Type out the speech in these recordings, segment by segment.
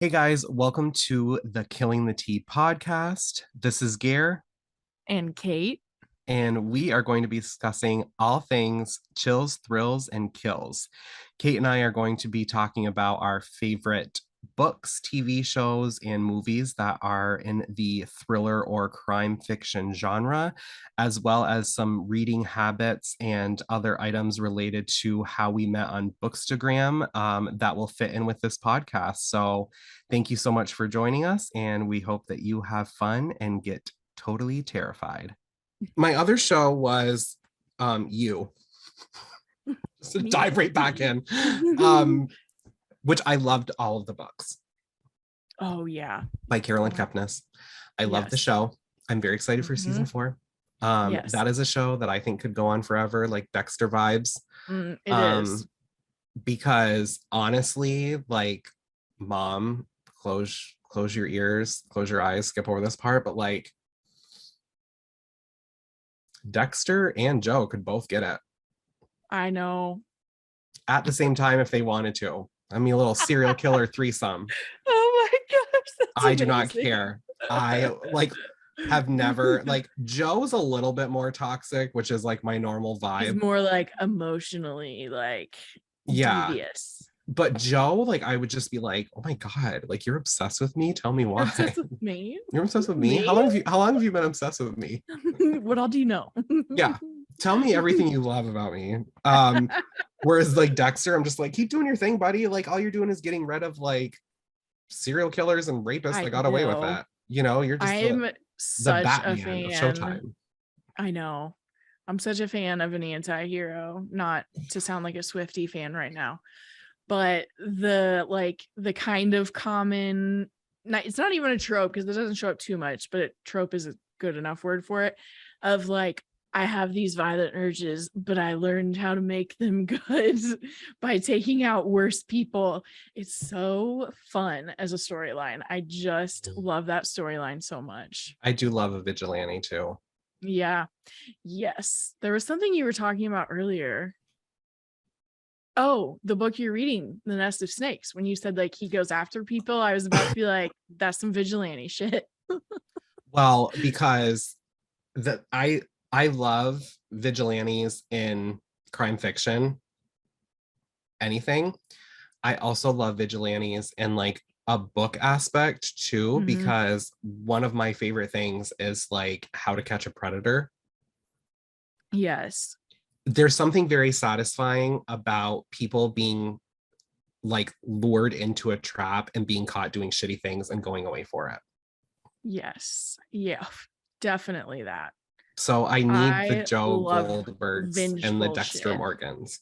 Hey guys, welcome to the Killing the Tea podcast. This is Gare, And Kate. and we are going to be discussing all things chills, thrills, and kills. Kate and I are going to be talking about our favorite books, TV shows, and movies that are in the thriller or crime fiction genre, as well as some reading habits and other items related to how we met on Bookstagram that will fit in with this podcast. So, thank you so much for joining us, and we hope that you have fun and get totally terrified. My other show was You. Just to Me. dive right back in. Um, which I loved all of the books Oh yeah. by Carolyn Oh, Kepnes. I love the yes. show. I'm very excited for Hmm. season 4. Yes. That is a show that I think could go on forever, like Dexter vibes. It is. Um, because honestly, like, mom, close your ears, close your eyes, skip over this part, but like Dexter and Joe could both get it I know. at the same time if they wanted to. I mean, a little serial killer threesome. Oh my gosh, that's I do not amazing. care. I like have never like Joe's a little bit more toxic, which is like my normal He's vibe. more like emotionally like Yeah. devious. But Joe, like I would just be like, oh my God, like you're obsessed with me. Tell me You're why. obsessed with me? You're obsessed with me? Me? How long have you been obsessed with me? What all do you know? Yeah. Tell me everything you love about me. Whereas like Dexter, I'm just like, keep doing your thing, buddy. Like all you're doing is getting rid of like serial killers and rapists I that got away with know. that. You know, you're just I'm the such a Batman of fan. Showtime. I know. I'm such a fan of an anti-hero, not to sound like a Swiftie fan right now, but the kind of common, it's not even a trope because it doesn't show up too much, but trope is a good enough word for it, of like, I have these violent urges, but I learned how to make them good by taking out worse people. It's so fun as a storyline. I just love that storyline so much. I do love a vigilante too. Yeah. Yes. There was something you were talking about earlier. Oh, the book you're reading, The Nest of Snakes. When you said like he goes after people, I was about to be like, that's some vigilante shit. Well, because that I love vigilantes in crime fiction, anything. I also love vigilantes in like a book aspect too, Mhm. because one of my favorite things is like How to Catch a Predator. Yes. There's something very satisfying about people being like lured into a trap and being caught doing shitty things and going away for it. Yes. Yeah. Definitely that. So I need the I Joe love Goldbergs and the vengeful Dexter shit. Morgans.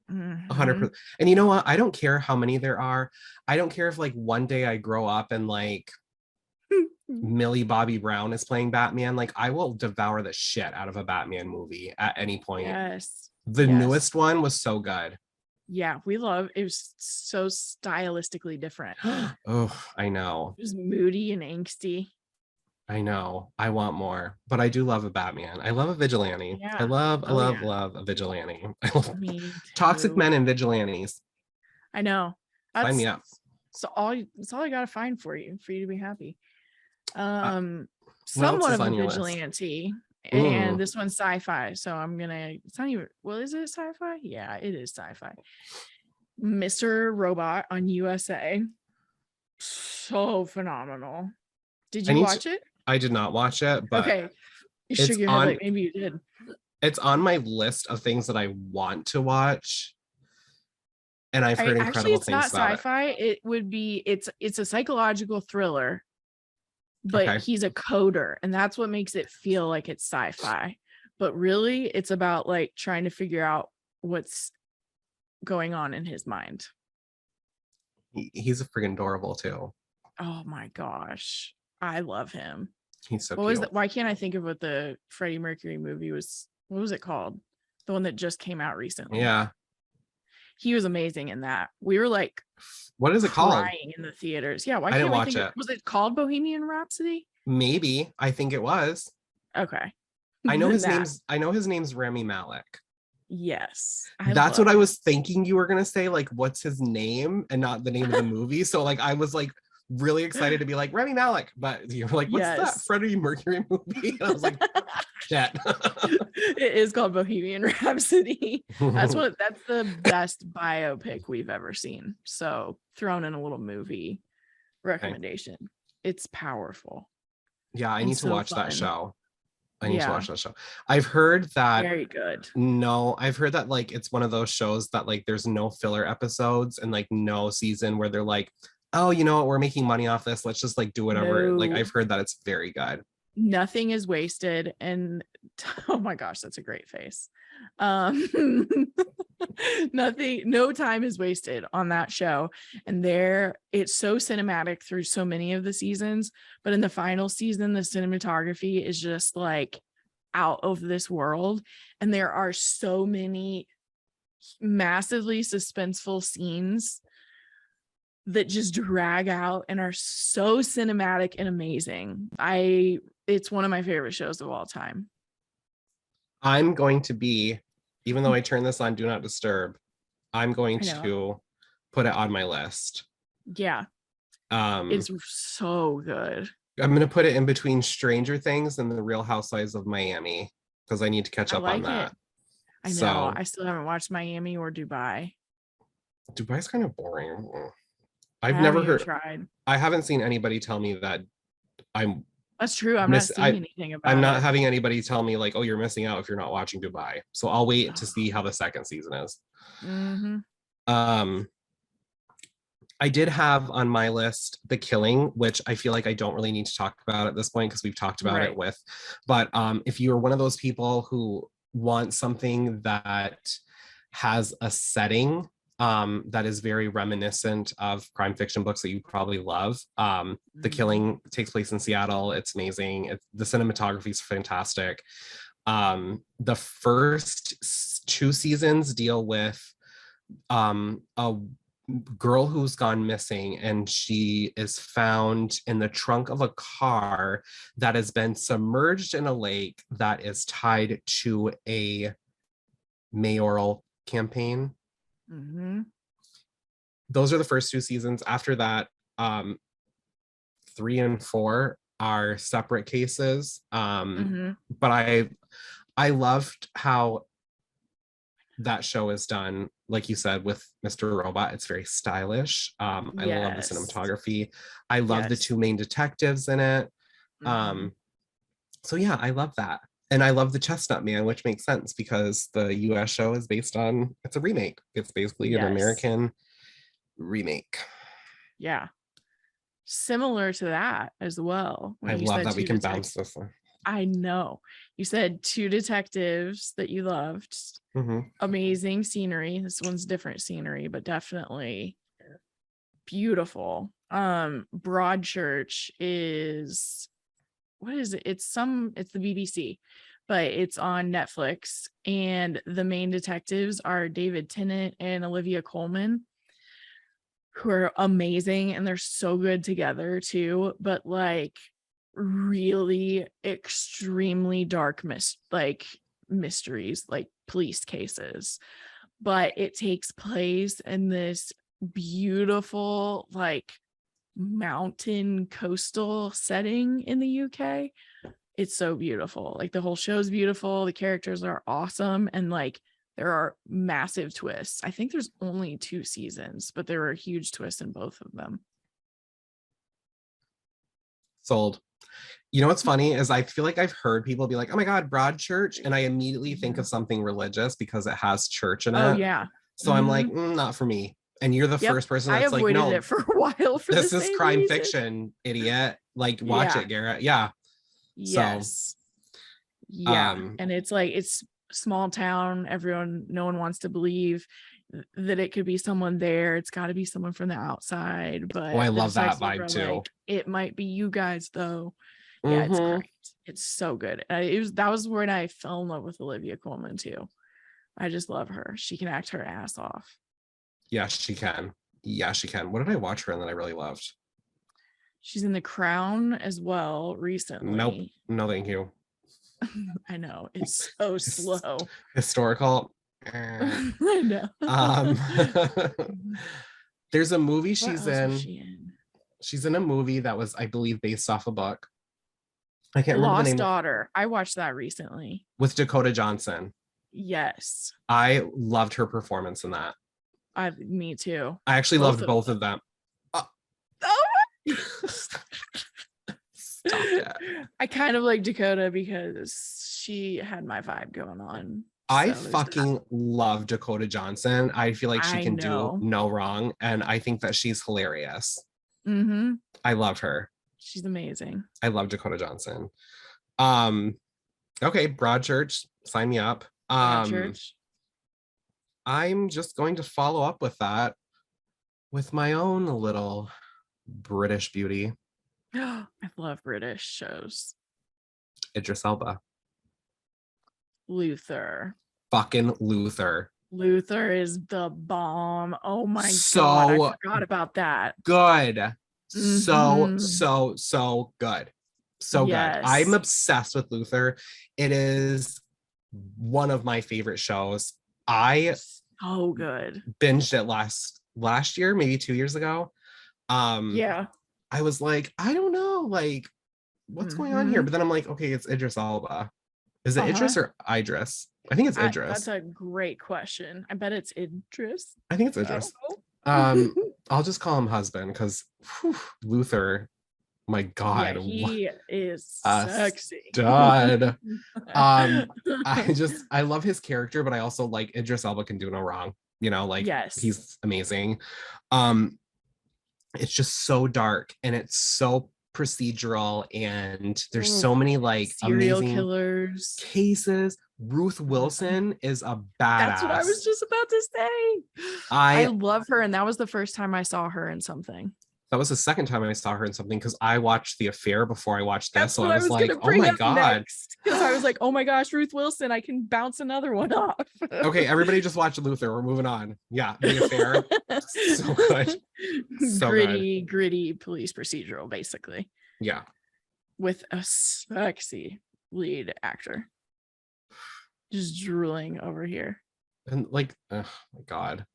100%. Mhm. And you know what? I don't care how many there are. I don't care if like one day I grow up and like Millie Bobby Brown is playing Batman. Like I will devour the shit out of a Batman movie at any point. Yes. The Yes. newest one was so good. Yeah, we love it. Was so stylistically different. Oh, I know. It was moody and angsty. I know. I want more, but I do love a Batman. I love a vigilante. Yeah. I Oh love, yeah. love a vigilante. I love Me toxic too. men and vigilantes. I know. Sign me That's up. that's all I gotta find for you to be happy. Uh, Um, what else somewhat is of a on your list? vigilante, and Mm, this one's sci-fi. So I'm gonna. It's not even. Well, is it sci-fi? Yeah, it is sci-fi. Mr. Robot on USA. So phenomenal. Did I you need to. watch it? I did not watch it, but Okay. You shook it's your head on. like maybe you did. It's on my list of things that I want to watch, and I've I heard actually incredible it's not things about it. sci-fi. It would be it's a psychological thriller, but Okay, he's a coder, and that's what makes it feel like it's sci-fi. But really, it's about like trying to figure out what's going on in his mind. he's a freaking adorable too. Oh my gosh. I love him. He's so What was cute. that? Why can't I think of what the Freddie Mercury movie was? What was it called? The one that just came out recently. Yeah. He was amazing in that. We were like What is it called? crying in the theaters. Yeah, why I didn't can't I watch think it. was it called Bohemian Rhapsody? Maybe I think it was. Okay. I know Then his that. name's. I know his name's Remy Malek. Yes. I That's what love I him. was thinking you were gonna say. Like, what's his name and not the name of the movie? So like, I was like really excited to be like Rami Malek, but you're like, what's that Yes. Freddie Mercury movie? And I was like, shit. It is called Bohemian Rhapsody. That's the best biopic we've ever seen. So thrown in a little movie Okay. recommendation. It's powerful Yeah, I and need to so watch that fun. show. I need to Yeah, watch that show. I've heard that very good. no, I've heard that like it's one of those shows that like there's no filler episodes and like no season where they're like, oh, you know what, we're making money off this. Let's just like do whatever. Like No, I've heard that it's very good. nothing is wasted. And oh my gosh, that's a great face. Um nothing, no time is wasted on that show. And there, it's so cinematic through so many of the seasons, but in the final season, the cinematography is just like out of this world. And there are so many massively suspenseful scenes that just drag out and are so cinematic and amazing. It's one of my favorite shows of all time. I'm going to be, even though I turn this on Do Not Disturb, I'm going I know. to put it on my list. Yeah, Um, it's so good. I'm going to put it in between Stranger Things and The Real Housewives of Miami because I need to catch I up on like it. that. I know. So I still haven't watched Miami or Dubai. Dubai's kind of boring. I I've haven't never even heard, tried. I haven't seen anybody tell me that I'm That's true. I'm not miss seeing anything I'm about not it. having anybody tell me like, oh, you're missing out if you're not watching Dubai. So I'll wait to see Oh. how the second season is. Mm-hmm. Um, I did have on my list The Killing, which I feel like I don't really need to talk about at this point because we've talked about it Right. with. But if you're one of those people who want something that has a setting that is very reminiscent of crime fiction books that you probably love. The Mm-hmm. Killing takes place in Seattle. It's amazing. The cinematography is fantastic. The first two seasons deal with a girl who's gone missing, and she is found in the trunk of a car that has been submerged in a lake that is tied to a mayoral campaign. Mm-hmm. Those are the first two seasons. After that, 3 and 4 are separate cases. Mm-hmm. But I loved how that show is done, like you said, with Mr. Robot. It's very stylish. I love the Yes. cinematography. I love the Yes. two main detectives in it. Mm-hmm. So yeah, I love that. And I love the Chestnut Man, which makes sense because the US show is based on, it's a remake. It's basically an Yes. American remake. Yeah. Similar to that as well. I When you love said that we two can bounce detectives, this one. I know you said two detectives that you loved. Mm-hmm. Amazing scenery. This one's different scenery, but definitely beautiful. Broadchurch is, what is it? It's the BBC, but it's on Netflix. And the main detectives are David Tennant and Olivia Colman, who are amazing, and they're so good together too. But like really extremely dark mysteries, like police cases. But it takes place in this beautiful like mountain coastal setting in the UK. It's so beautiful. Like the whole show's beautiful. The characters are awesome. And like there are massive twists. I think there's only 2 seasons, but there are huge twists in both of them. Sold. You know what's funny is I feel like I've heard people be like, oh my God, Broadchurch. And I immediately think Mhm. of something religious because it has church in Oh it. yeah. So I'm Hmm. like, not for me. And you're the Yep. first person I that's like, avoided no, it for a while for the this is same crime reason. fiction, idiot. Like, watch Yeah. it, Garrett. Yeah. So, Yes. Yeah. um, And it's like it's small town. No one wants to believe that it could be someone there. It's got to be someone from the outside. oh, I But the love that detectives vibe are too. like, it might be you guys though. Yeah, it's Mm-hmm. great. It's so good. That was when I fell in love with Olivia Colman too. I just love her. She can act her ass off. Yeah, she can. Yeah, she can. What did I watch her in that I really loved? She's in The Crown as well Nope. recently. No, thank you. I know, it's so slow. Historical. I know. Um, there's a movie What she's else was in. she in? She's in a movie that was, I believe, based off a book. I can't remember the Lost name of, Daughter. I watched that recently. with Dakota Johnson. Yes. I loved her performance in that. Me too. I actually Both loved of both them. of them. Oh Stop it. I kind of like Dakota because she had my vibe going on. I So there's that. fucking love Dakota Johnson. I feel like she I can do know. no wrong. And I think that she's hilarious. Mm-hmm. I love her. She's amazing. I love Dakota Johnson. Um, okay, Broadchurch, sign me up. Broadchurch. I'm just going to follow up with that with my own little British beauty, I love British shows. Idris Elba. Luther. Fucking Luther. Luther is the bomb. Oh my God. I So forgot about that. good. So, Mm-hmm. so, so good. So good. I'm Yes. obsessed with Luther. It is one of my favorite shows. I So good. binged it last year, maybe 2 years ago. Yeah. I was like, I don't know, like, what's going on here? Mm-hmm. But then I'm like, okay, it's Idris Elba. Is it Uh-huh. Idris or Idris? I think it's That's Idris. a great question. I bet it's Idris. I think it's I don't Idris. know. I'll just call him husband because Luther, my Yeah, God, what he is a sexy. stud. I love his character, but I also like Idris Elba can do no wrong. Like Yes. he's amazing. Um, it's just so dark and it's so procedural and there's Ooh, so many like serial amazing killers. cases. Ruth Wilson is a That's what I badass. was just about to say. I I love her, and that was the first time I saw her in something. That was the second time I saw her in something because I watched The Affair before I watched this. That's So what I I was was like, gonna oh bring my up God. next because I was like, "Oh my gosh, Ruth Wilson! I can bounce another one off." Okay, everybody just watch Luther. We're moving on. Yeah, The Affair. So good. So good. Gritty police procedural, basically, Yeah. with a sexy lead actor. Just drooling over here. And like, oh my God.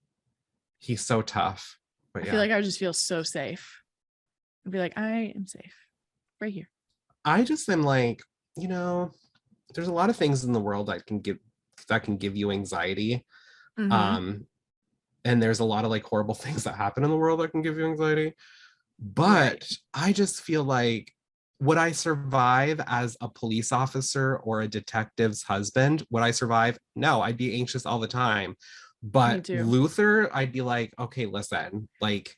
He's so tough. But I yeah. feel like I would just feel so safe. I'd be like, I am safe right here. I just am like, there's a lot of things in the world that can give you anxiety. Mm-hmm. And there's a lot of like horrible things that happen in the world that can give you anxiety. But Right. I just feel like, would I survive as a police officer or a detective's husband? Would I survive? No, I'd be anxious all the time. Me But too. Luther, I'd be like, okay, listen, like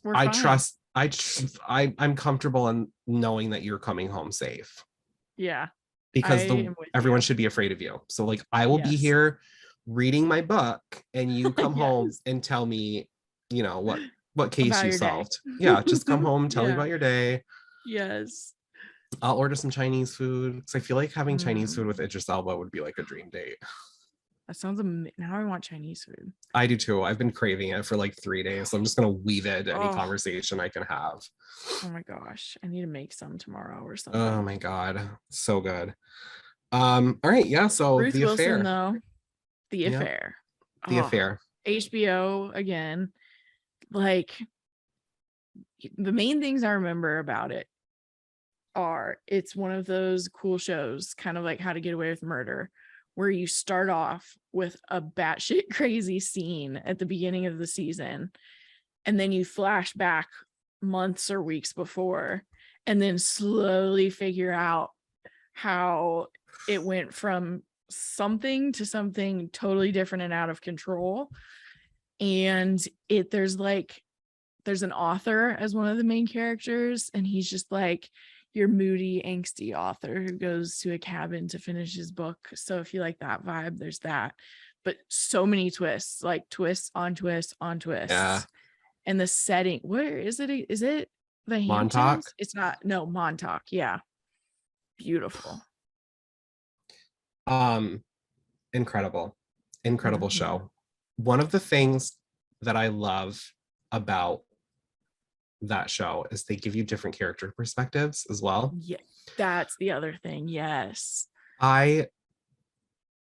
We're I fine. trust, I'm comfortable in knowing that you're coming home safe Yeah. I because am with everyone you. should be afraid of you. So like I will be Yes. here reading my book and you come home Yes. and tell me, what case About you your day. solved. Yeah, just come home, tell me Yeah. about your day. Yes. I'll order some Chinese food because I feel like having Chinese food with Mm. Idris Elba would be like a dream date. That sounds amazing. Now I want Chinese food. I do too. I've been craving it for like 3 days, so I'm just gonna weave it into any Oh, conversation I can have. oh my gosh. I need to make some tomorrow or Oh something. my God, so good. All right, yeah. So Ruth The Wilson, Affair. though. The Yeah, Affair. The Oh, Affair. HBO again. Like the main things I remember about it are it's one of those cool shows, kind of like How to Get Away with Murder, where you start off with a batshit crazy scene at the beginning of the season, and then you flash back months or weeks before, and then slowly figure out how it went from something to something totally different and out of control. And there's an author as one of the main characters, and he's just like your moody, angsty author who goes to a cabin to finish his book. So if you like that vibe, there's that. But so many twists, like twists on twists on Yeah, twists. And the setting, where is it? Is it the Montauk. Hamptons? It's not, no, Montauk. Yeah. Beautiful. Um, incredible, incredible Mhm. show. One of the things that I love about that show is they give you different character perspectives as well. Yeah, that's the other thing. Yes. I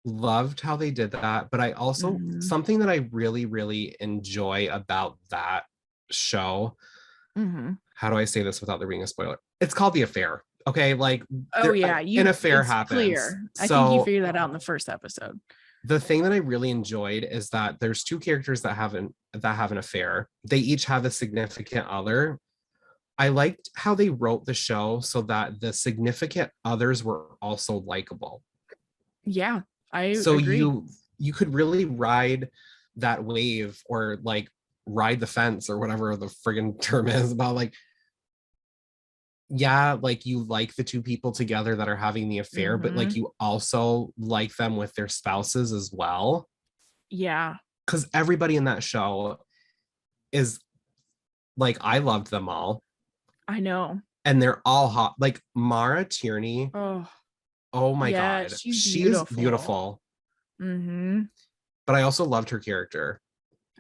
loved how they did that, but I also Mhm. something that I really, really enjoy about that show how do I say this without there being a spoiler? It's called The Affair. Okay, like Oh yeah, an affair it's happens. clear. I think you So figured that out in the first episode. the thing that I really enjoyed is that there's two characters that have an affair. They each have a significant other. I liked how they wrote the show so that the significant others were also likable. Yeah, I So agree. you could really ride that wave or like ride the fence or whatever the friggin' term is about like yeah, like you like the two people together that are having the affair, but like Hmm. you also like them with their spouses as well. Yeah, Because everybody in that show is like, I loved them all, I know. and they're all hot. Like Mara Tierney, Oh, oh my yeah, God, she's she's beautiful. beautiful. Hmm. But I also loved her character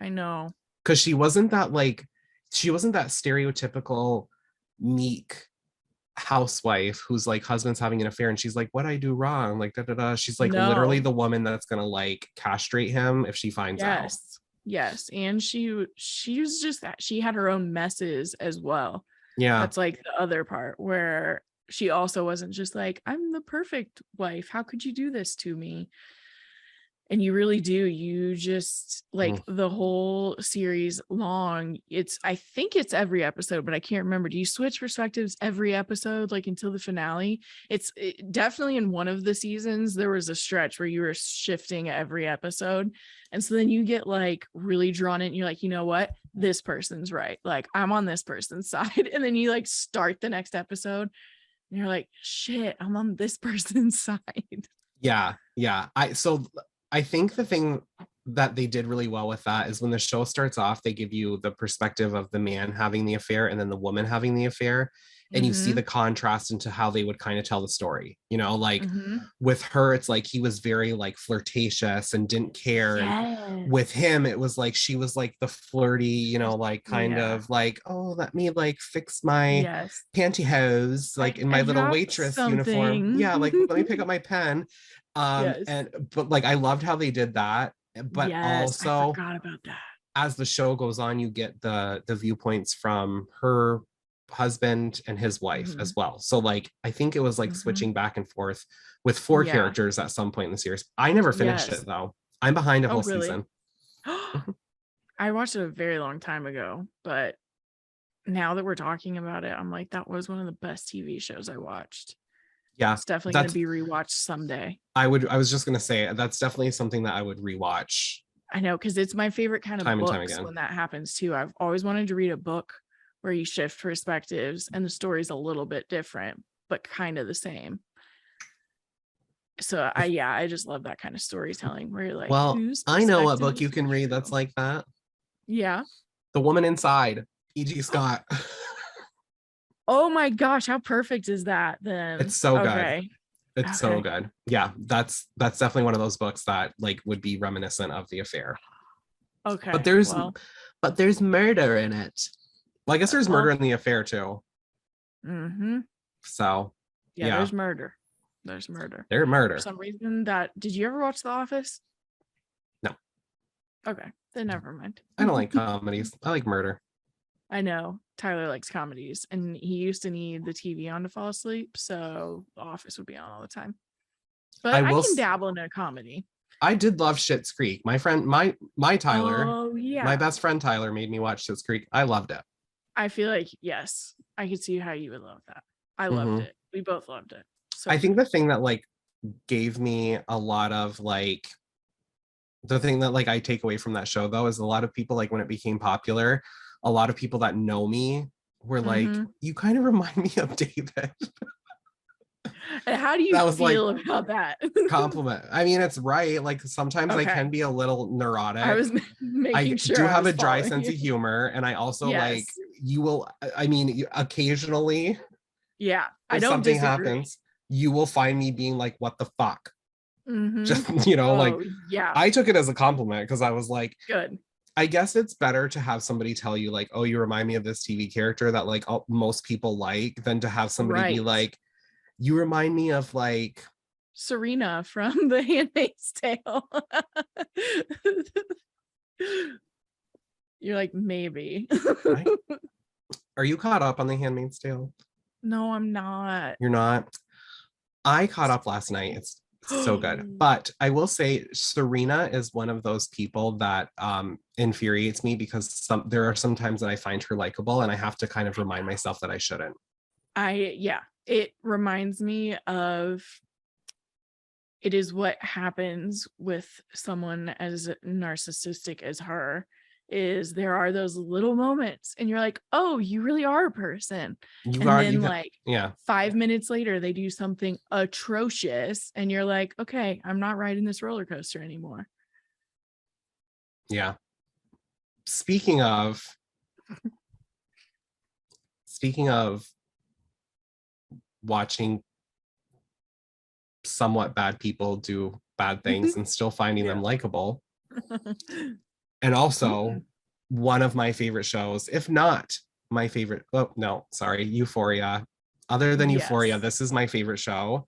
I know. because she wasn't that stereotypical meek housewife who's like husband's having an affair and she's like, what I do wrong, like da da da. She's like literally No. the woman that's gonna like castrate him if she finds out. Yes. Yes. And she was just that she had her own messes as well. Yeah. That's like the other part where she also wasn't just like, I'm the perfect wife. How could you do this to me? And you really do. You just like Mm. the whole series long. I think it's every episode, but I can't remember. Do you switch perspectives every episode, like until the finale? Definitely in one of the seasons, there was a stretch where you were shifting every episode. And so then you get like really drawn in. You're like, you know what? This person's right. Like, I'm on this person's side. And then you like start the next episode and you're like, shit, I'm on this person's side. Yeah, yeah. I think the thing that they did really well with that is when the show starts off, they give you the perspective of the man having the affair and then the woman having the affair. And you see Mm-hmm. the contrast into how they would kind of tell the story. You know, like Mm-hmm. with her, it's like he was very like flirtatious and didn't care. And with Yes. him, it was like she was like the flirty, you know, like kind Yeah. of like, oh, let me like fix my Yes. pantyhose, like in I my little dropped waitress uniform. something. Yeah, like let me pick up my pen. Yes. And but like I loved how they did that, but Yes. I also forgot about that. as the show goes on, you get the viewpoints from her husband and his wife Hmm. as well. So like I think it was like Hmm. switching back and forth with four Yeah. characters at some point in the series. I never finished Yes. it though. I'm behind a Oh, whole really? season. I watched it a very long time ago, but now that we're talking about it, I'm like, that was one of the best TV shows I watched. Yeah, It's definitely going to that's be rewatched someday. I was just gonna say that's definitely something that I would rewatch I know, because it's my favorite kind of time and time books again. when that happens too. I've always wanted to read a book where you shift perspectives and the story's a little bit different, but kind of the same. So I just love that kind of storytelling where you're like, Well, whose I know what perspective book is you can this read that's true? like that. Yeah. The Woman Inside, E.G. Scott. Oh my gosh, how perfect is that then? It's so good. Okay. It's so Okay. good. Yeah, that's definitely one of those books that like would be reminiscent of The Affair. But Okay. there's Well, but there's murder in it. Well, I guess there's murder well, in The Affair too. mm-hmm. So Yeah, yeah, there's murder. There's murder. they're For murder. some reason did you ever watch The Office? No, Okay. Then never mind. I don't like comedies. I like murder. I know Tyler likes comedies and he used to need the TV on to fall asleep, so The Office would be on all the time. I But I will. can dabble in a comedy. I did love Schitt's Creek. My friend, my Tyler, Oh my yeah. best friend Tyler made me watch Schitt's Creek. I loved it. I feel like yes, I could see how you would love that. I loved Mhm. it. We both loved it. So I think good. the thing that like gave me a lot of like the thing that like I take away from that show though is a lot of people like when it became popular, a lot of people that know me were like, Mm-hmm. you kind of remind me of David. And how do you That was like feel about that? compliment. I mean, it's right. Like sometimes I Okay. can be a little I neurotic. was making I sure do I have was a dry following sense you. of humor, and I also like Yes. you will. I mean, occasionally Yeah. I if don't something disagree. happens, you will find me being like, "What the fuck?" Mm-hmm. Just you know, like Oh, yeah. I took it as a compliment because I was like, Good. I guess it's better to have somebody tell you like, "Oh, you remind me of this TV character that like most people like," than to have somebody be Right. like, "You remind me of like." Serena from The Handmaid's Tale. You're like, maybe. I Are you caught up on The Handmaid's Tale? No, I'm not. You're not? I caught up last night. It's so good. But I will say Serena is one of those people that infuriates me because there are some times that I find her likable and I have to kind of remind myself that I shouldn't. It reminds me of it is what happens with someone as narcissistic as her is there are those little moments and you're like, oh, you really are a person. You And are then you got, like yeah. 5 minutes later, they do something atrocious and you're like, okay, I'm not riding this roller coaster anymore. Yeah. Speaking of watching somewhat bad people do bad things and still finding them Yeah. likable. And also one of my favorite shows, if not my favorite, oh no, sorry, Euphoria. Other than Euphoria, Yes. this is my favorite show,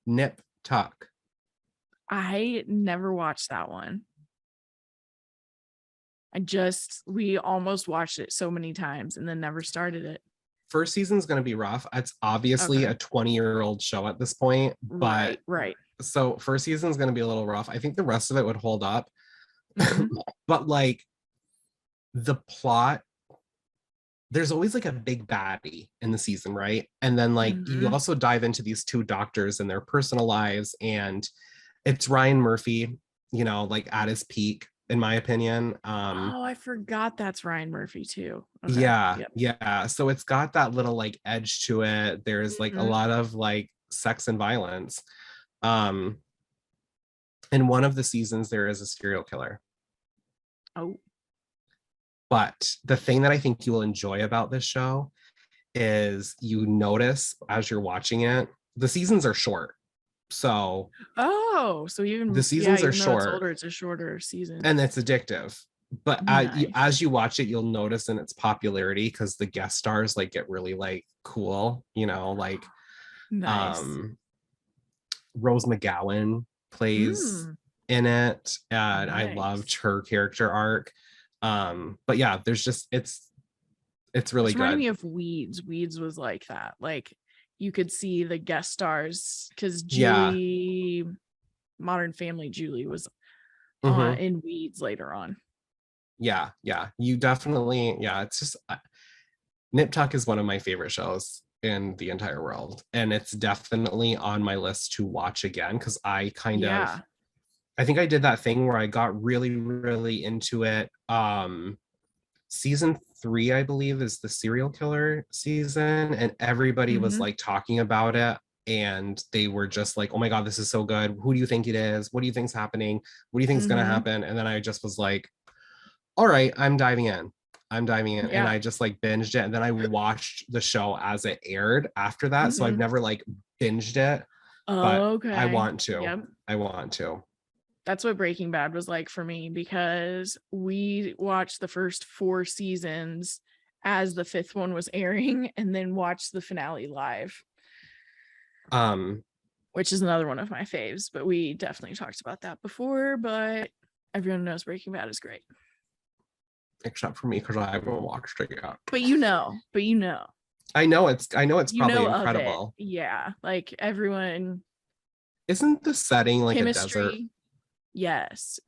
Nip Tuck. I never watched that one. We almost watched it so many times and then never started it. First season's going to be rough. It's obviously a 20-year-old show at this point, but right. So first season's going to be a little rough. I think the rest of it would hold up. But like the plot, there's always like a big baddie in the season, right? And then like you also dive into these two doctors and their personal lives, and it's Ryan Murphy, like at his peak, in my opinion. Oh, I forgot that's Ryan Murphy too. Okay. Yeah, Yep. yeah. So it's got that little like edge to it. There's like a lot of like sex and violence. In one of the seasons, there is a serial killer. Oh. But the thing that I think you will enjoy about this show is you notice as you're watching it, the seasons are short. So even the seasons are even though it's short, older, it's a shorter season. and it's addictive. But Nice. as you watch it, you'll notice in its popularity because the guest stars like get really like cool, like nice. Rose McGowan plays in it, and I loved her character arc. But yeah, there's just it's really good. Reminded me of Weeds. Weeds was like that. Like you could see the guest stars because Julie, Modern Family Julie was in Weeds later on. Yeah, you definitely, it's just Nip Tuck is one of my favorite shows in the entire world, and it's definitely on my list to watch again because I think I did that thing where I got really, really into it. Season 3, I believe, is the serial killer season, and everybody was like talking about it, and they were just like, oh my god, this is so good. Who do you think it is? What do you think's happening? What do you think's gonna happen? And then I just was like, all right, I'm diving in. And I just like binged it, and then I watched the show as it aired after that. So I've never like binged it, but I want to. I want to. That's what Breaking Bad was like for me, because we watched the first 4 seasons as the 5th one was airing and then watched the finale live. Which is another one of my faves, but we definitely talked about that before, but everyone knows Breaking Bad is great. Except for me, because I haven't watched it yet. But you know. I know it's probably incredible. Yeah, like everyone. Isn't the setting like chemistry, a desert? Yes.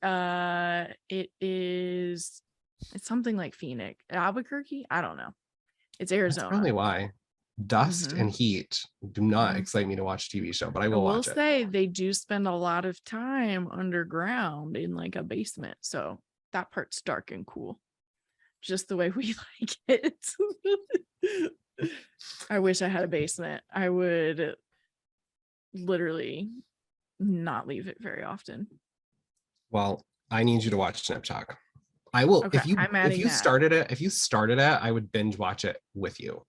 It's something like Phoenix, Albuquerque. I don't know. It's Arizona. That's probably why. Dust and heat do not excite me to watch a TV show, but I will watch it. Say they do spend a lot of time underground in like a basement, so that part's dark and cool, just the way we like it. I wish I had a basement. I would literally not leave it very often. Well, I need you to watch Snip Talk. I will. Okay, if you started it, I would binge watch it with you.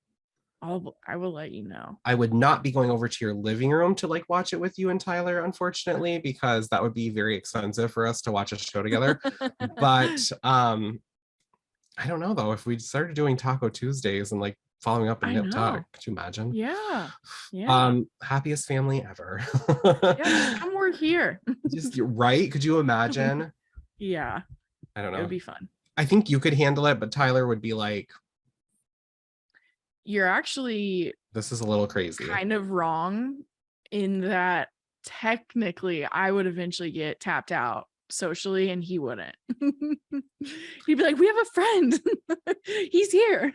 I will let you know. I would not be going over to your living room to like watch it with you and Tyler, unfortunately, because that would be very expensive for us to watch a show together. But I don't know though, if we started doing Taco Tuesdays and like following up in Nip Tuck, could you imagine? Yeah. Happiest family ever. Yeah, come work here. Just right? Could you imagine? Yeah. I don't know. It would be fun. I think you could handle it, but Tyler would be like, You're actually This is a little crazy. kind of wrong in that technically I would eventually get tapped out socially and he wouldn't. He'd be like, "We have a friend. He's here."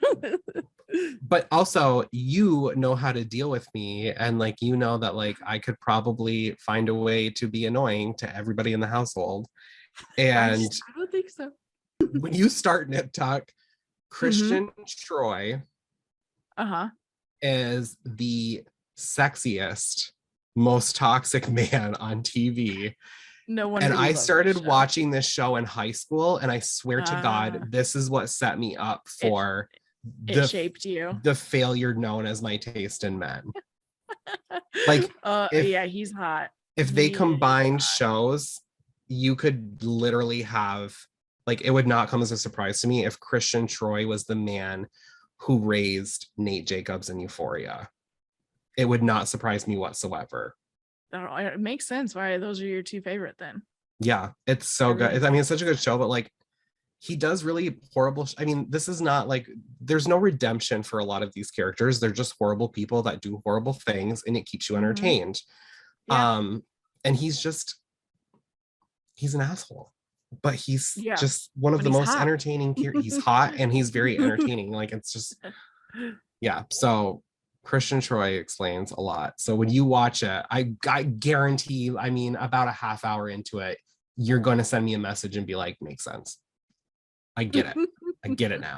But also you know how to deal with me, and like you know that like I could probably find a way to be annoying to everybody in the household. And I don't think so. when you start Nip Tuck, Mm-hmm. Christian Troy Uh-huh. is the sexiest, most toxic man on TV. No And wonder we I love this started show. watching this show in high school, and I swear to God, Uh, this is what set me up it for it the shaped you. the failure known as my taste in men. Like if Yeah, he's hot. if they He is combined hot. shows, you could literally have, like, it would not come as a surprise to me if Christian Troy was the man who raised Nate Jacobs in Euphoria. It would not surprise me whatsoever. It makes sense why those are your two favorite then. Yeah, it's so good. Everything. I mean, it's such a good show, but like he does really horrible. I mean, this is not like there's no redemption for a lot of these characters. They're just horrible people that do horrible things, and it keeps you Mm-hmm. entertained. Yeah. Um, and he's an asshole, but he's Yeah. just one of But the he's most hot. entertaining. He's hot and he's very entertaining. Like it's just, yeah. So Christian Troy explains a lot. So when you watch it, I guarantee, I mean, about a half hour into it, you're going to send me a message and be like, makes sense. I get it. I get it now.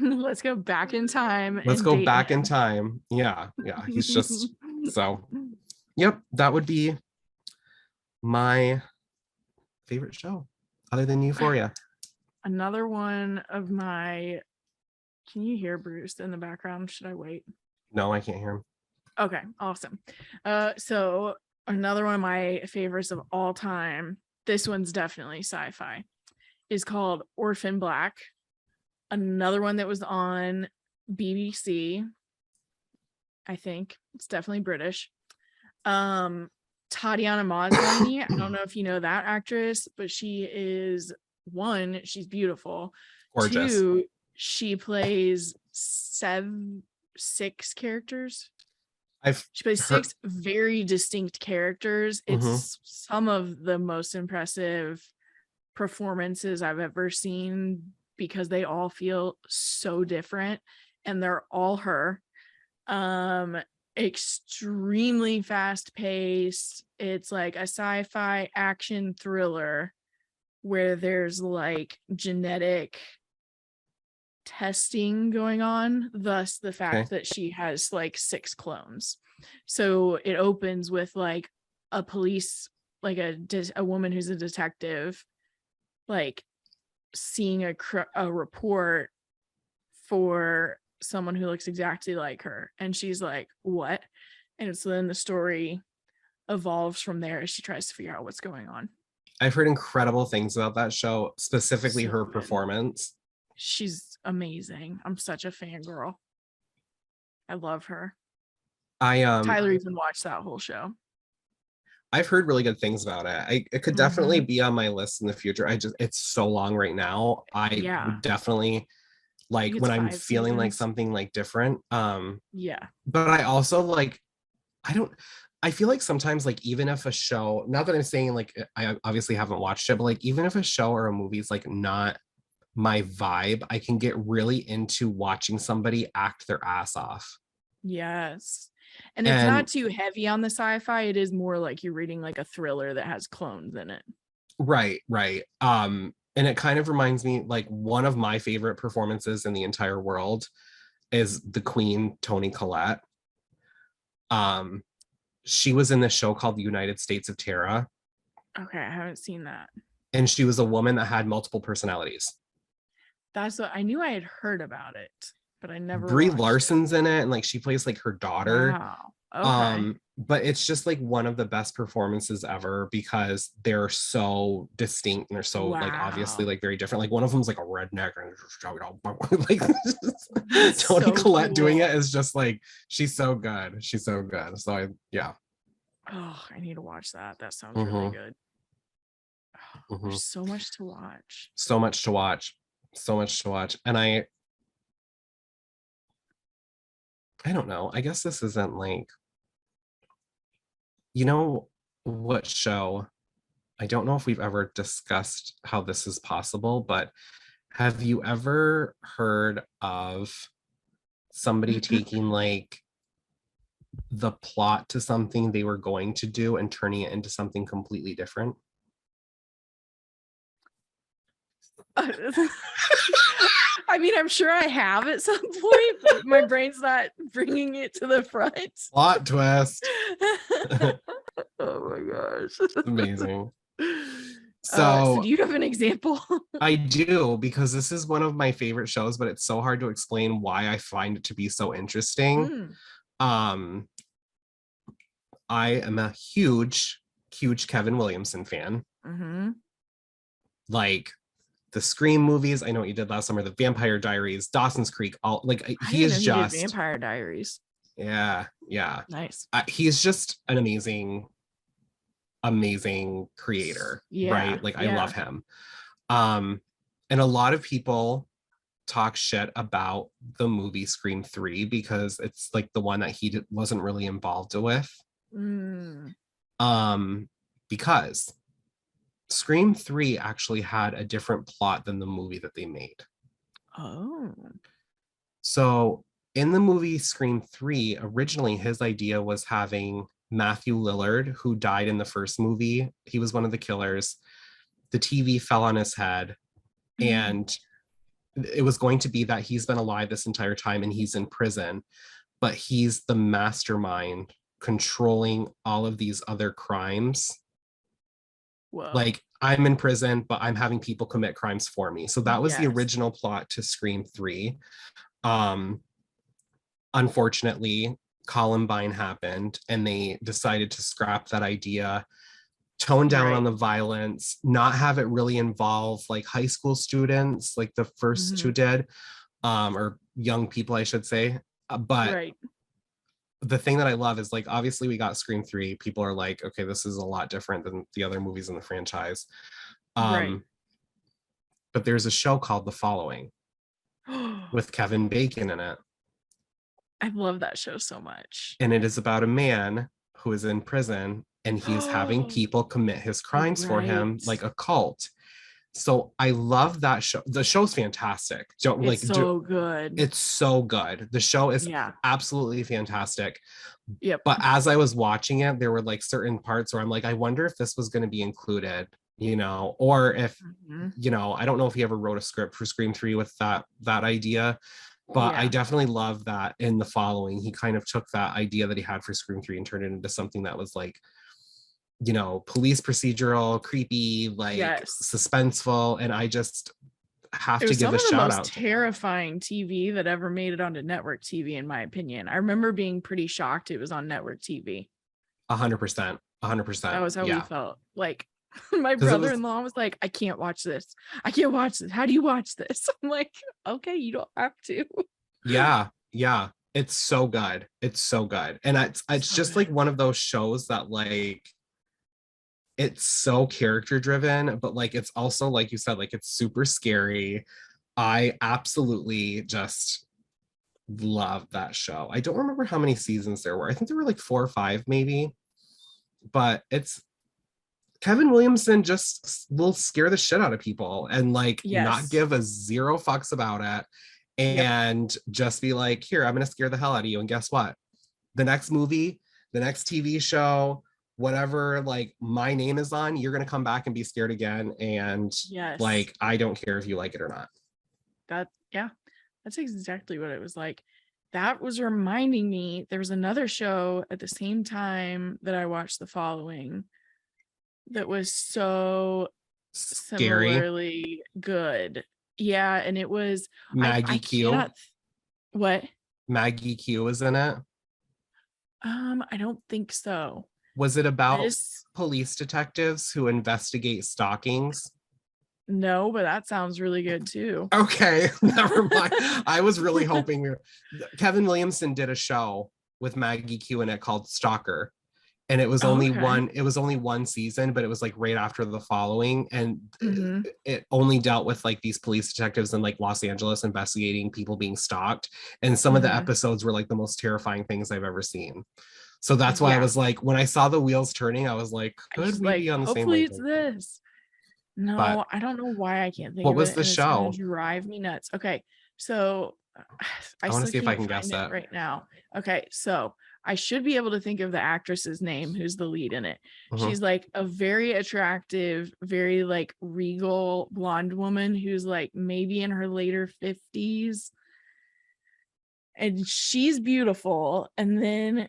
Let's go back in time Let's and go date back in him. time. Yeah. Yeah. He's just so, yep. That would be my favorite show other than Euphoria. Another one of my, can you hear Bruce in the background? Should I wait? No, I can't hear him. Okay, awesome. So another one of my favorites of all time, this one's definitely sci-fi, is called Orphan Black. Another one that was on BBC. I think it's definitely British. Tatiana Maslany, I don't know if you know that actress, but she is, one, she's beautiful. Gorgeous. Two, she plays six characters. I've She plays heard. six very distinct characters. Mhm. It's some of the most impressive performances I've ever seen because they all feel so different and they're all her. Extremely fast paced. It's like a sci-fi action thriller where there's like genetic testing going on, thus the Okay. fact that she has like six clones. So it opens with like a police, like a woman who's a detective, like seeing a report for someone who looks exactly like her, and she's like, what? And so then the story evolves from there as she tries to figure out what's going on. I've heard incredible things about that show, specifically So her good. performance. She's amazing. I'm such a fangirl. I love her. I Tyler even watched that whole show. I've heard really good things about it. It could definitely Mm-hmm. be on my list in the future. It's so long right now. I Yeah. would definitely I like think it's when I'm 5 feeling like seasons. something like different. Yeah. But I also like I don't I feel like sometimes like even if a show, not that I'm saying like I obviously haven't watched it, but like even if a show or a movie is like not my vibe, I can get really into watching somebody act their ass off. Yes. And it's not And too heavy on the sci-fi. It is more like you're reading like a thriller that has clones in it. right, right. And it kind of reminds me like one of my favorite performances in the entire world is the Queen, Toni Collette. Um, she was in this show called The United States of Terra, Okay, I haven't seen that. and she was a woman that had multiple personalities. That's what I knew. I had heard about it, but I never Brie watched it. Larson's in it, and like she plays like her daughter. Wow. Okay. But it's just like one of the best performances ever because they're so distinct and they're so like obviously Wow. like very different. Like one of them's like a redneck and like That's Toni so Collette doing it cool. is just like she's so good. She's so good. So I yeah. Oh, I need to watch that. That sounds really Mm-hmm, good. Oh, mm-hmm. there's so much to watch. So much to watch. So much to watch. And I don't know. I guess this isn't like, you know what show? I don't know if we've ever discussed how this is possible, but have you ever heard of somebody taking like the plot to something they were going to do and turning it into something completely different? I mean, I'm sure I have at some point, but my brain's not bringing it to the front. Plot twist. Oh my gosh. Amazing. So So do you have an example? I do, because this is one of my favorite shows, but it's so hard to explain why I find it to be so interesting. Mm. Um, I am a huge, huge Kevin Williamson fan. Mm-hmm. Like the Scream movies, I know what you did last summer, the Vampire Diaries, Dawson's Creek, all like I he didn't know is he did just, Vampire Diaries. yeah, yeah. Nice. He's just an amazing, amazing creator, Yeah. right? Like I Yeah. love him. Um, and a lot of people talk shit about the movie Scream 3 because it's like the one that he wasn't really involved with. Mm. Um, because Scream 3 actually had a different plot than the movie that they made. Oh. So in the movie Scream 3, originally his idea was having Matthew Lillard, who died in the first movie. He was one of the killers. The TV fell on his head, and it was going to be that he's been alive this entire time and he's in prison, but he's the mastermind controlling all of these other crimes. Whoa. Like, I'm in prison, but I'm having people commit crimes for me. So that was the Yes. original plot to Scream 3. Um, Unfortunately, Columbine happened and they decided to scrap that idea, tone down on the violence, not have it really involve like high school students like the first two did, or young people, I should say. But the thing that I love is like, obviously we got Scream 3. People are like, okay, this is a lot different than the other movies in the franchise. But there's a show called The Following with Kevin Bacon in it. I love that show so much. And it is about a man who is in prison and he's having people commit his crimes for him, like a cult. So I love that show. The show's fantastic. It's so good. It's so good. The show is absolutely fantastic. Yep. But as I was watching it, there were like certain parts where I'm like, I wonder if this was going to be included, you know, or if, you know, I don't know if he ever wrote a script for Scream 3 with that idea. But I definitely love that in The Following, he kind of took that idea that he had for Scream 3 and turned it into something that was like, you know, police procedural, creepy, like suspenseful. And I just have to give a shout out. Terrifying TV that ever made it onto network TV, in my opinion. I remember being pretty shocked it was on network TV. 100%. 100%. That was how we felt. Like, my brother-in-law was like, I can't watch this. I can't watch this. How do you watch this? I'm like, okay, you don't have to. Yeah. It's so good. It's so good. And it's so just good. Like one of those shows that like, it's so character driven, but like, it's also, like you said, like it's super scary. I absolutely just love that show. I don't remember how many seasons there were. I think there were like 4 or 5 maybe, but it's Kevin Williamson just will scare the shit out of people and like not give a zero fucks about it, and just be like, here, I'm going to scare the hell out of you. And guess what? The next movie, the next TV show, whatever, like my name is on, you're going to come back and be scared again. And like, I don't care if you like it or not. That's exactly what it was like. That was reminding me, there was another show at the same time that I watched The Following that was so scary, similarly good. Yeah, and it was Maggie Q. What? Maggie Q was in it? I don't think so. Was it about police detectives who investigate stalkings? No, but that sounds really good too. Okay, never mind. I was really hoping Kevin Williamson did a show with Maggie Q in it called Stalker. and Oh, okay. it was only one season, but it was like right after the following, and Mm-hmm. it only dealt with like these police detectives in like Los Angeles investigating people being stalked, and some of the Mm-hmm. episodes were like the most terrifying things I've ever seen. So that's why I Yeah. was like, when I saw the wheels turning, I was like, I could was we like, be on the same hopefully it's wavelength? this. But No, I don't know why I can't think what of was it, the and it's gonna show? drive me nuts. Okay, so I I want to still see if I can't can guess find it it. right now. Okay, so I should be able to think of the actress's name who's the lead in it. Mhm. She's like a very attractive, very like regal blonde woman who's like maybe in her later 50s, and she's beautiful. And then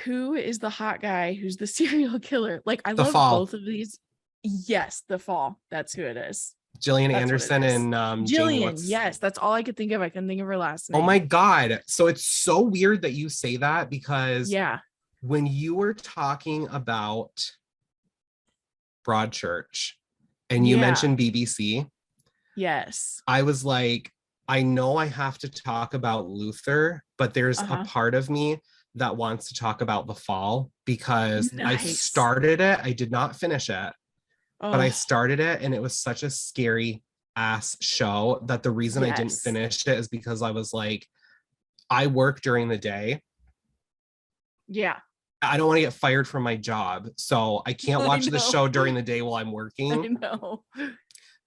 who is the hot guy who's the serial killer? Like, I The love Fall. both of these. Yes, The Fall. That's who it is. Gillian That's what it Anderson is. and Jamie. Jillian. What's Yes, that's all I could think of. I couldn't think of her last Oh my name. God. So it's so weird that you say that because Yeah. when you were talking about Broadchurch and you Yeah. mentioned BBC, Yes. I was like, I know I have to talk about Luther, but there's a Uh-huh. part of me that wants to talk about The Fall because I Nice. started it. I did not finish it, but I Oh, started it and it was such a scary ass show that the reason I didn't yes. finish it is because I was like, I work during the day. Yeah. I don't want to get fired from my job. So I can't I watch the know. show during the day while I'm I working. know.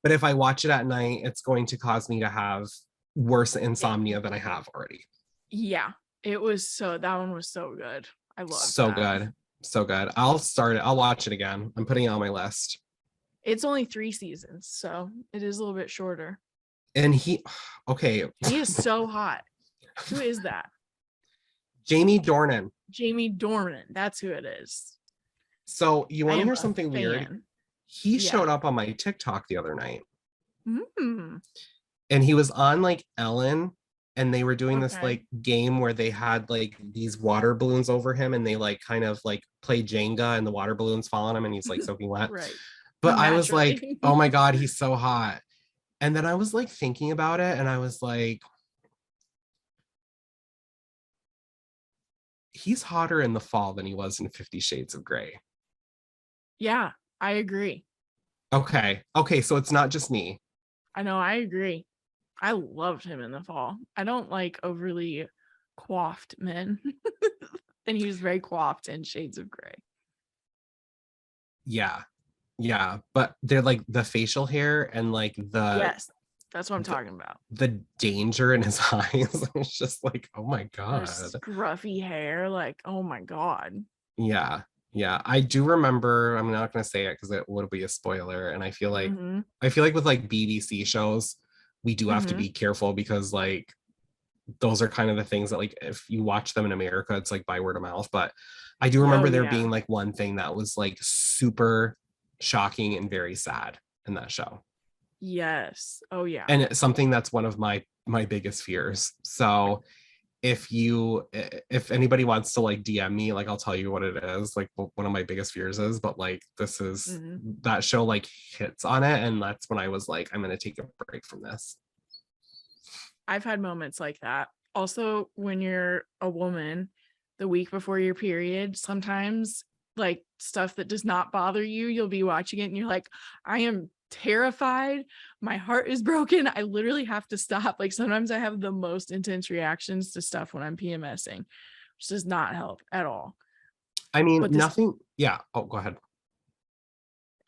But if I watch it at night, it's going to cause me to have worse It, insomnia than I have already. yeah. It was so, that one was so good. I loved So that. good. So good. I'll start it. I'll watch it again. I'm putting it on my list. It's only 3 seasons, so it is a little bit shorter. And okay. He is so hot. Who is that? Jamie Dornan. Jamie Dornan. That's who it is. So you I want to am hear a something weird? fan. He Yeah. showed up on my TikTok the other night Mm, and he was on like Ellen and they were doing this okay. like game where they had like these water balloons over him and they like kind of like play Jenga and the water balloons fall on him and he's like soaking wet. Right. But I was like, Naturally. oh my God, he's so hot. And then I was like thinking about it and I was like, he's hotter in The Fall than he was in 50 Shades of Grey. Yeah, I agree. Okay. Okay. So it's not just me. I know, I agree. I loved him in The Fall. I don't like overly coiffed men. And he was very coiffed in Shades of Grey. Yeah. Yeah. But they're like the facial hair and like Yes, that's what I'm the, talking about. the danger in his eyes. It's just like, oh my The God. scruffy hair, like, oh my God. Yeah. Yeah. I do remember, I'm not gonna say it because it would be a spoiler. And Mm-hmm. I feel like with like BBC shows, we do have to Mm-hmm. be careful because like those are kind of the things that like if you watch them in America, it's like by word of mouth. But I do Oh remember there yeah. being like one thing that was like super shocking and very sad in that show. Yes. Oh yeah. And it's something that's one of my biggest fears. So if anybody wants to like DM me, like I'll tell you what it is, like what one of my biggest fears is, but like this is Mm-hmm. that show like hits on it. And that's when I was like, I'm gonna take a break from this. I've had moments like that. Also, when you're a woman, the week before your period, sometimes like stuff that does not bother you, you'll be watching it and you're like, I am terrified. My heart is broken. I literally have to stop. Like sometimes I have the most intense reactions to stuff when I'm PMSing, which does not help at all. I mean, But this, nothing. Yeah. Oh, go ahead.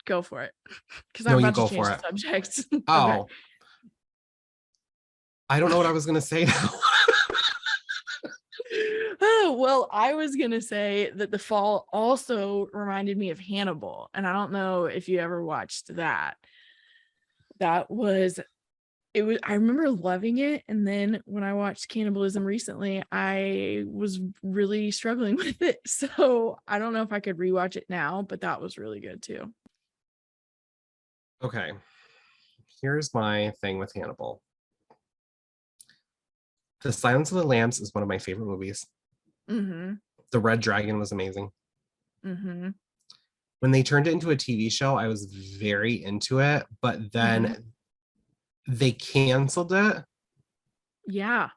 go for it. Because I'm No, you about to go change for the it. subject. Okay. Oh, I don't know what I was gonna say now. Oh, well, I was gonna say that The Fall also reminded me of Hannibal, and I don't know if you ever watched that. That was it was I remember loving it, and then when I watched Cannibalism recently, I was really struggling with it. So I don't know if I could rewatch it now, but that was really good too. Okay. Here's my thing with Hannibal. The Silence of the Lambs is one of my favorite movies. Mm-hmm. The Red Dragon was amazing. Mm-hmm. When they turned it into a TV show, I was very into it, but Mm-hmm. then they canceled it Yeah.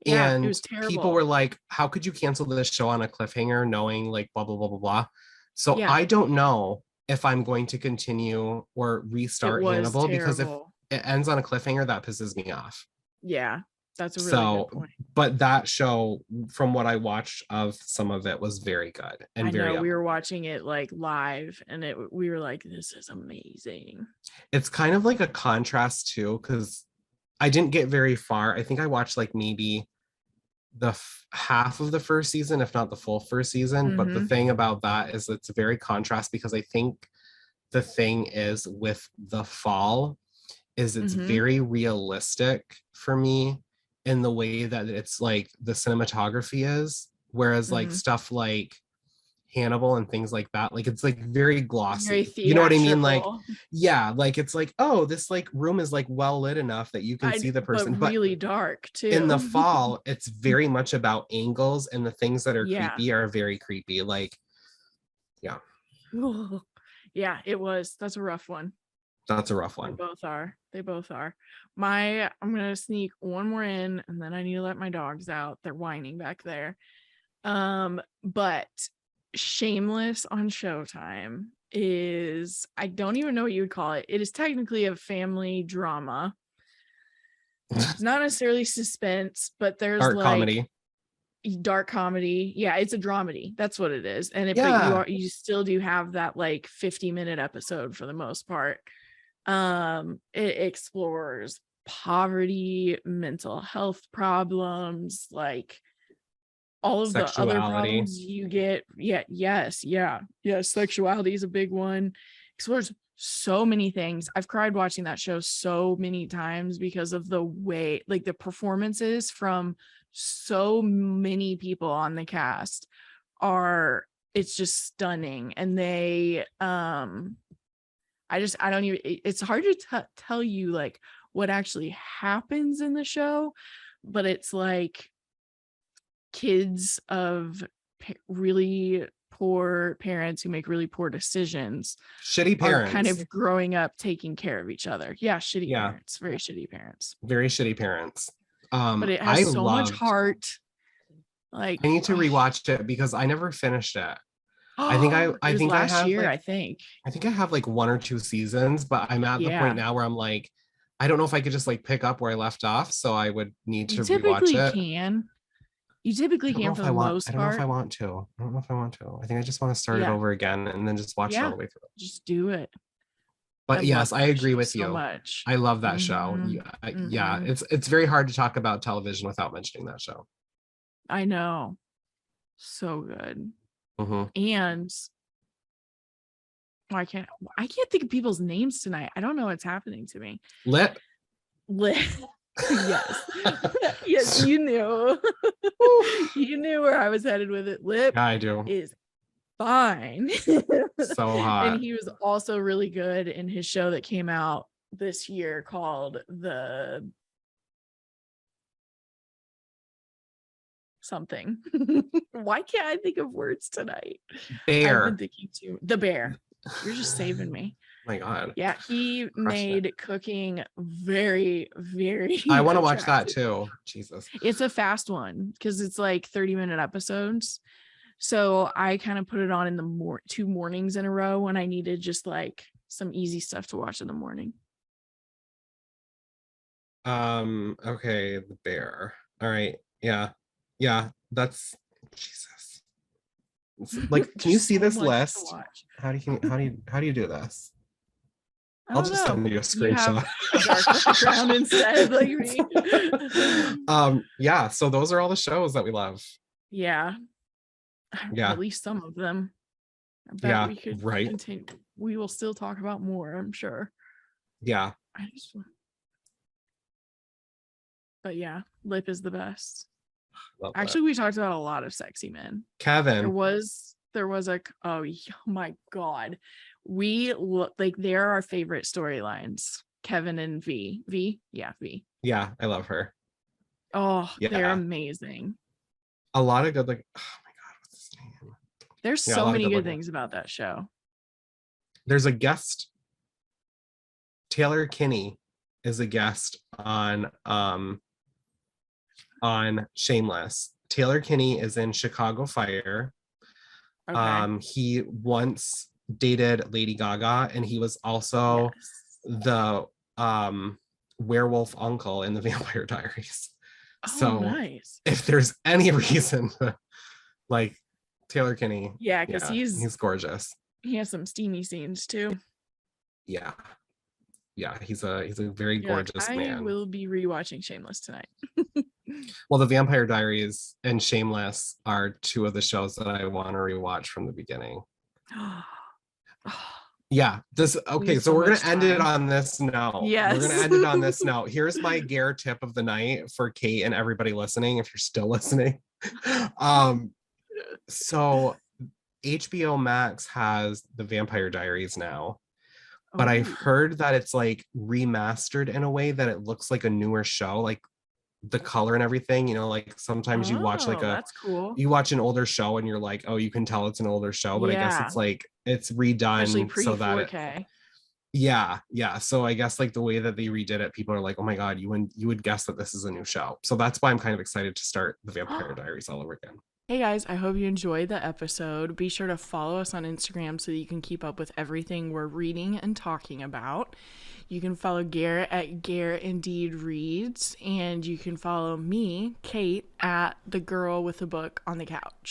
Yeah, it And was people were terrible. like, how could you cancel this show on a cliffhanger knowing like blah, blah, blah, blah, blah. So Yeah, I don't know if I'm going to continue or it restart was Hannibal because if terrible. it ends on a cliffhanger, that pisses me off. Yeah, that's a really good So, point. but that show, from what I watched of some of it, was very good I and very know up. we were watching it like live and we were like, this is amazing. It's kind of like a contrast too, because I didn't get very far. I think I watched like maybe half of the first season, if not the full first season. But the Mm-hmm. thing about that is it's a very contrast because I think the thing is with the fall is it's Mm-hmm. very realistic for me in the way that it's like the cinematography is, whereas like Mm-hmm. stuff like Hannibal and things like that, like it's like very Very glossy. You know what I mean? Like, theatrical. yeah, like it's like, oh, this like room is like well lit enough that you can see the But person. But really dark in the too. fall, it's very much about angles and the things that are Yeah. creepy are very creepy. Like, yeah, Yeah, it was. That's a rough one. that's a rough They one. both are. They both are. I'm gonna sneak one more in and then I need to let my dogs out. They're whining back there. But Shameless on Showtime is, I don't even know what you would call it. It is technically a family drama. It's not necessarily suspense, but there's Art like comedy. dark comedy. Yeah, it's a dramedy. That's what it is. And but Yeah, you still do have that like 50-minute episode for the most part. It explores poverty, mental health problems, like all of the other sexuality. problems you get. Yeah, yes, sexuality is a big one. Explores so many things. I've cried watching that show so many times because of the way, like the performances from so many people on the cast are, it's just stunning. And they I don't even, it's hard to tell you like what actually happens in the show, but it's like kids of really poor parents who make really poor decisions Shitty are kind parents. of growing up taking care of each other. Yeah, shitty Yeah, parents, very shitty parents. very shitty parents. But it I has so much loved. heart. I Like, need to rewatch it because I never finished it. oh, it I was think I last have year, like I think. I think I have like one or two seasons, but I'm at the point Yeah, now where I'm like, I don't know if I could just like pick up where I left off, so I would need you to rewatch typically it. can. You typically can for the I most don't know if I part. want to. I don't know if I want to. I think I just want to start it Yeah, over again and then just watch it all yeah, the way through. just do it. I But love yes, I that agree show with so you. much. I love that show. Mm-hmm. Yeah, yeah, Mm-hmm. it's very hard to talk about television without mentioning that show. I know. So good. Hmm. And I can't think of people's names tonight. I don't know what's happening to me. Lit. Yes. Yes, you knew. You knew where I was headed with it. Lip Yeah, I do. is fine. So And hot. he was also really good in his show that came out this year called the something. Why can't I think of words tonight? I've been Bear. thinking too. The Bear. You're just saving me. My God. Yeah, he Crushed it. made cooking very, very I want to watch that attractive. too. Jesus. It's a fast one because it's like 30-minute episodes. So I kind of put it on in the 2 mornings in a row when I needed just like some easy stuff to watch in the morning. Okay, the bear. All right. Yeah. Yeah, that's Jesus. Like, can you There's see so this much to list? watch. How do you do this? I I'll don't just know. send you a You have screenshot. a dark background instead, like me. Yeah, so those are all the shows that we love. Yeah, Yeah, at least some of them. I bet yeah, we could right. continue. We will still talk about more, I'm sure. Yeah, I just, but yeah, Lip is the best. love that. Actually, we talked about a lot of sexy men. Kevin. There was a, oh my God. We look like they're our favorite storylines. Kevin and V. Yeah, V. Yeah, I love her. Oh, they're Yeah. amazing. A lot of good like oh my God, what's his name? There's Yeah, a so lot of many good good looking. things about that show. There's a guest, Taylor Kinney is a guest on on Shameless. Taylor Kinney is in Chicago Fire. Okay. He once dated Lady Gaga, and he was also Yes. the werewolf uncle in the Vampire Diaries. Oh, So nice. if there's any reason to like Taylor Kinney, Yeah, because yeah, he's gorgeous. he has some steamy scenes too. Yeah, yeah, he's a very You're like, gorgeous I man. will be rewatching Shameless tonight. Well, the Vampire Diaries and Shameless are two of the shows that I want to rewatch from the beginning. Yeah, this We have okay, so so we're gonna much end it time. on this note. We're gonna Yes. end it on this note. Here's my Gare tip of the night for Kate and everybody listening, if you're still listening. Um, so HBO Max has the Vampire Diaries now, but I've Oh. heard that it's like remastered in a way that it looks like a newer show, like the color and everything, like sometimes you watch like Oh, that's cool. you watch an older show and you're like, oh, you can tell it's an older show, but I guess Yeah. it's like it's Especially redone pre so that it 4K. yeah. So I guess like the way that they redid it, people are like, oh my God, you would guess that this is a new show. So that's why I'm kind of excited to start the Vampire Diaries all over again. Hey guys, I hope you enjoyed the episode. Be sure to follow us on Instagram so that you can keep up with everything we're reading and talking about. You can follow Garrett at Garrett Indeed Reads, and you can follow me, Kate, at The Girl with the Book on the Couch.